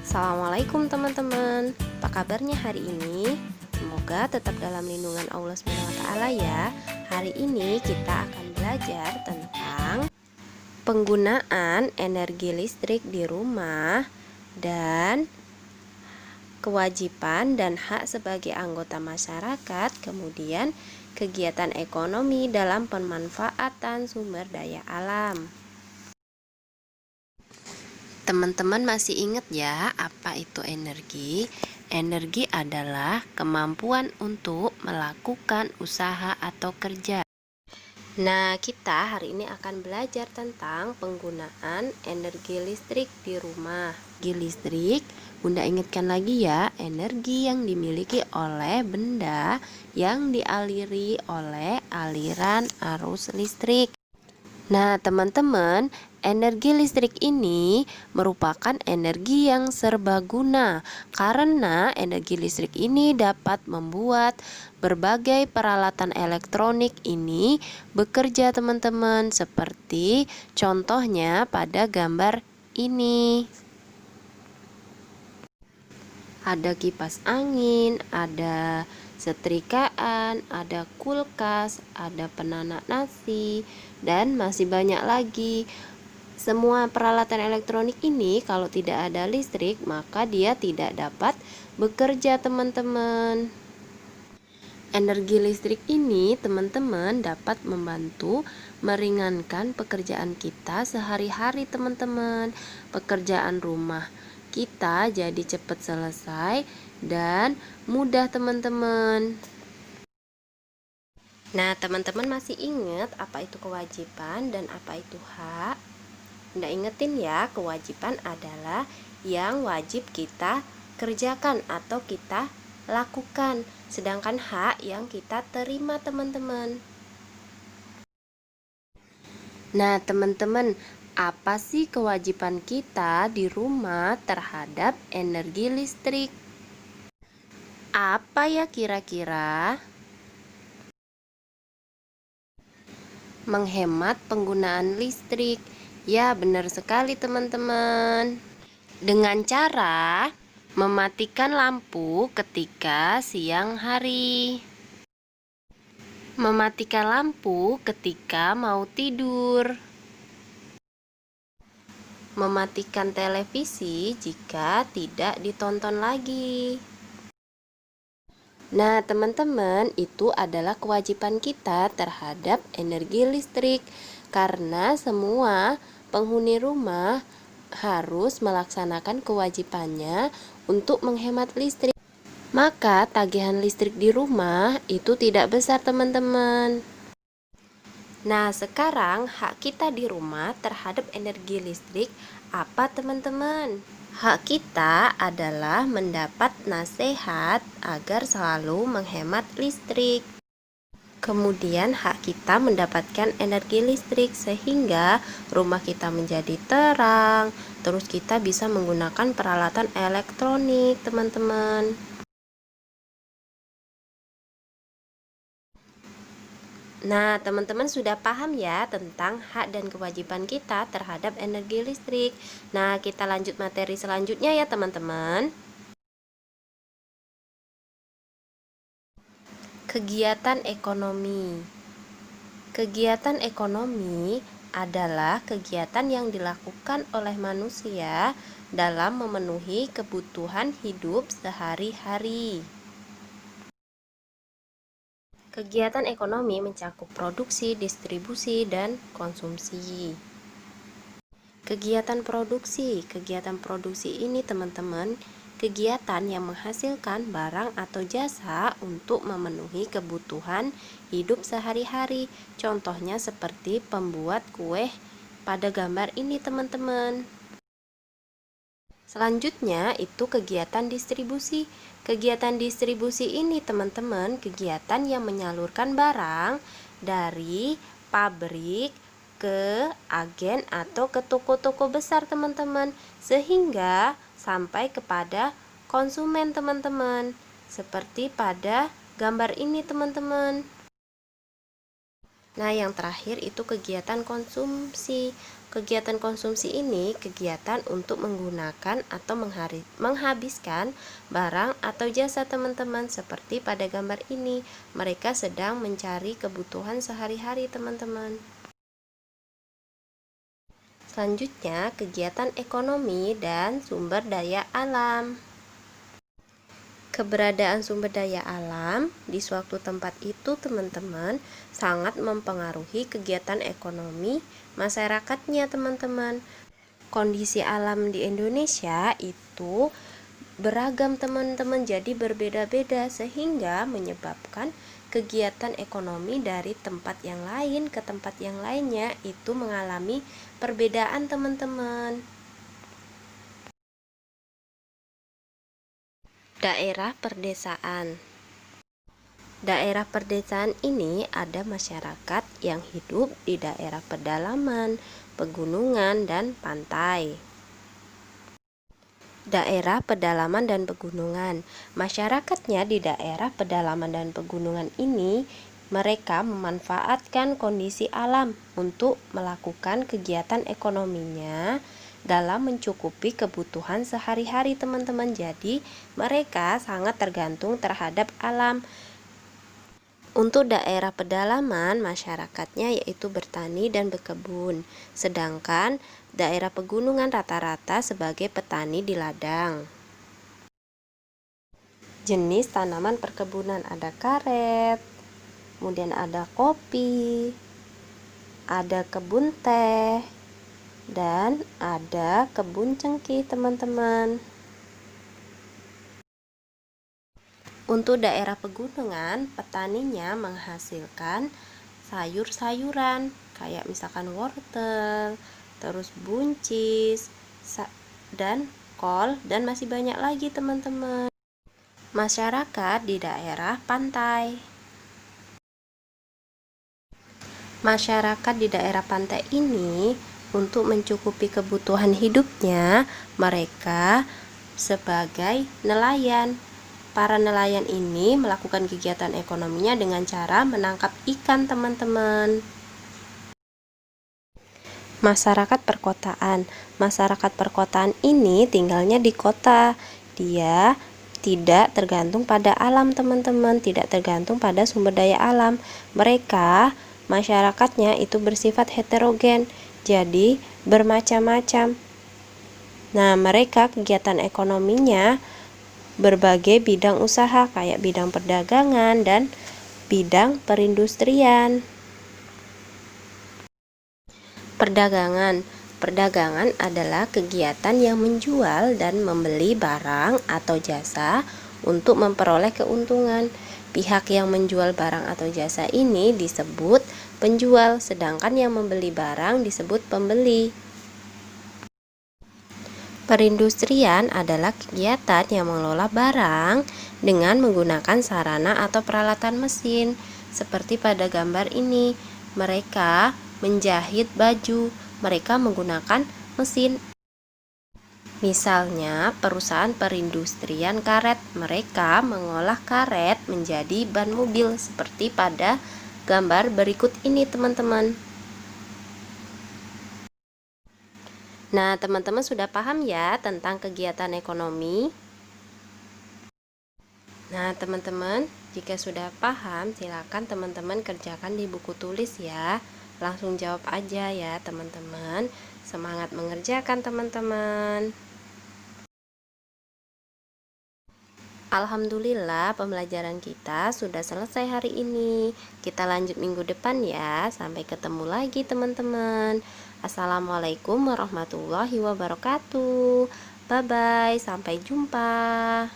Assalamualaikum teman-teman. Apa kabarnya hari ini? Semoga tetap dalam lindungan Allah SWT ya. Hari ini kita akan belajar tentang penggunaan energi listrik di rumah dan kewajiban dan hak sebagai anggota masyarakat, kemudian kegiatan ekonomi dalam pemanfaatan sumber daya alam. Teman-teman masih ingat ya apa itu energi? Energi adalah kemampuan untuk melakukan usaha atau kerja. Nah, kita hari ini akan belajar tentang penggunaan energi listrik di rumah. Energi listrik, Bunda ingatkan lagi ya, energi yang dimiliki oleh benda yang dialiri oleh aliran arus listrik. Nah, teman-teman, energi listrik ini merupakan energi yang serbaguna karena energi listrik ini dapat membuat berbagai peralatan elektronik ini bekerja, teman-teman, seperti contohnya pada gambar ini. Ada kipas angin, ada setrikaan, ada kulkas, ada penanak nasi, dan masih banyak lagi. Semua peralatan elektronik ini kalau tidak ada listrik maka dia tidak dapat bekerja, teman-teman. Energi listrik ini, teman-teman, dapat membantu meringankan pekerjaan kita sehari-hari, teman-teman. Pekerjaan rumah kita jadi cepat selesai dan mudah, teman-teman. Nah, teman-teman masih ingat apa itu kewajiban dan apa itu hak? Nggak ingetin ya, kewajiban adalah yang wajib kita kerjakan atau kita lakukan, sedangkan hak yang kita terima, teman-teman. Nah, teman-teman, apa sih kewajiban kita di rumah terhadap energi listrik? Apa ya kira-kira? Menghemat penggunaan listrik. Ya, benar sekali, teman-teman. Dengan cara mematikan lampu ketika siang hari. Mematikan lampu ketika mau tidur. Mematikan televisi jika tidak ditonton lagi. Nah, teman-teman, itu adalah kewajiban kita terhadap energi listrik karena semua penghuni rumah harus melaksanakan kewajibannya untuk menghemat listrik. Maka tagihan listrik di rumah itu tidak besar, teman-teman. Nah, sekarang hak kita di rumah terhadap energi listrik apa, teman-teman? Hak kita adalah mendapat nasihat agar selalu menghemat listrik. Kemudian hak kita mendapatkan energi listrik sehingga rumah kita menjadi terang. Terus kita bisa menggunakan peralatan elektronik, teman-teman. Nah, teman-teman sudah paham ya tentang hak dan kewajiban kita terhadap energi listrik. Nah, kita lanjut materi selanjutnya ya, teman-teman. Kegiatan ekonomi. Kegiatan ekonomi adalah kegiatan yang dilakukan oleh manusia dalam memenuhi kebutuhan hidup sehari-hari. Kegiatan ekonomi mencakup produksi, distribusi, dan konsumsi. Kegiatan produksi ini, teman-teman, kegiatan yang menghasilkan barang atau jasa untuk memenuhi kebutuhan hidup sehari-hari. Contohnya seperti pembuat kue pada gambar ini, teman-teman. Selanjutnya itu kegiatan distribusi. Kegiatan distribusi ini, teman-teman, kegiatan yang menyalurkan barang dari pabrik ke agen atau ke toko-toko besar, teman-teman, sehingga sampai kepada konsumen, teman-teman. Seperti pada gambar ini, teman-teman. Nah, yang terakhir itu kegiatan konsumsi. Kegiatan konsumsi ini kegiatan untuk menggunakan atau menghabiskan barang atau jasa teman-teman. Seperti pada gambar ini, mereka sedang mencari kebutuhan sehari-hari teman-teman. Selanjutnya, kegiatan ekonomi dan sumber daya alam. Keberadaan sumber daya alam di suatu tempat itu teman-teman sangat mempengaruhi kegiatan ekonomi masyarakatnya teman-teman. Kondisi alam di Indonesia itu beragam teman-teman, jadi berbeda-beda sehingga menyebabkan kegiatan ekonomi dari tempat yang lain ke tempat yang lainnya itu mengalami perbedaan teman-teman. Daerah perdesaan. Daerah perdesaan ini ada masyarakat yang hidup di daerah pedalaman, pegunungan, dan pantai. Daerah pedalaman dan pegunungan. Masyarakatnya di daerah pedalaman dan pegunungan ini, mereka memanfaatkan kondisi alam untuk melakukan kegiatan ekonominya dalam mencukupi kebutuhan sehari-hari teman-teman. Jadi mereka sangat tergantung terhadap alam. Untuk daerah pedalaman, masyarakatnya yaitu bertani dan berkebun, sedangkan daerah pegunungan rata-rata sebagai petani di ladang. Jenis tanaman perkebunan ada karet, kemudian ada kopi, ada kebun teh, dan ada kebun cengkeh teman-teman. Untuk daerah pegunungan, petaninya menghasilkan sayur-sayuran kayak misalkan wortel, terus buncis, dan kol, dan masih banyak lagi teman-teman. Masyarakat di daerah pantai. Masyarakat di daerah pantai ini untuk mencukupi kebutuhan hidupnya, mereka sebagai nelayan. Para nelayan ini melakukan kegiatan ekonominya dengan cara menangkap ikan teman-teman. Masyarakat perkotaan. Masyarakat perkotaan ini tinggalnya di kota. Dia tidak tergantung pada alam teman-teman, tidak tergantung pada sumber daya alam. Mereka masyarakatnya itu bersifat heterogen, jadi bermacam-macam. Nah, mereka kegiatan ekonominya berbagai bidang usaha kayak bidang perdagangan dan bidang perindustrian. Perdagangan. Perdagangan adalah kegiatan yang menjual dan membeli barang atau jasa untuk memperoleh keuntungan. Pihak yang menjual barang atau jasa ini disebut penjual, sedangkan yang membeli barang disebut pembeli. Perindustrian adalah kegiatan yang mengelola barang dengan menggunakan sarana atau peralatan mesin. Seperti pada gambar ini, mereka menjahit baju, mereka menggunakan mesin. Misalnya, perusahaan perindustrian karet, mereka mengolah karet menjadi ban mobil seperti pada gambar berikut ini, teman-teman. Nah, teman-teman sudah paham ya tentang kegiatan ekonomi? Nah, teman-teman, jika sudah paham, silakan teman-teman kerjakan di buku tulis ya. Langsung jawab aja ya, teman-teman. Semangat mengerjakan, teman-teman. Alhamdulillah pembelajaran kita sudah selesai hari ini. Kita lanjut minggu depan ya. Sampai ketemu lagi teman-teman. Assalamualaikum warahmatullahi wabarakatuh. Bye bye, sampai jumpa.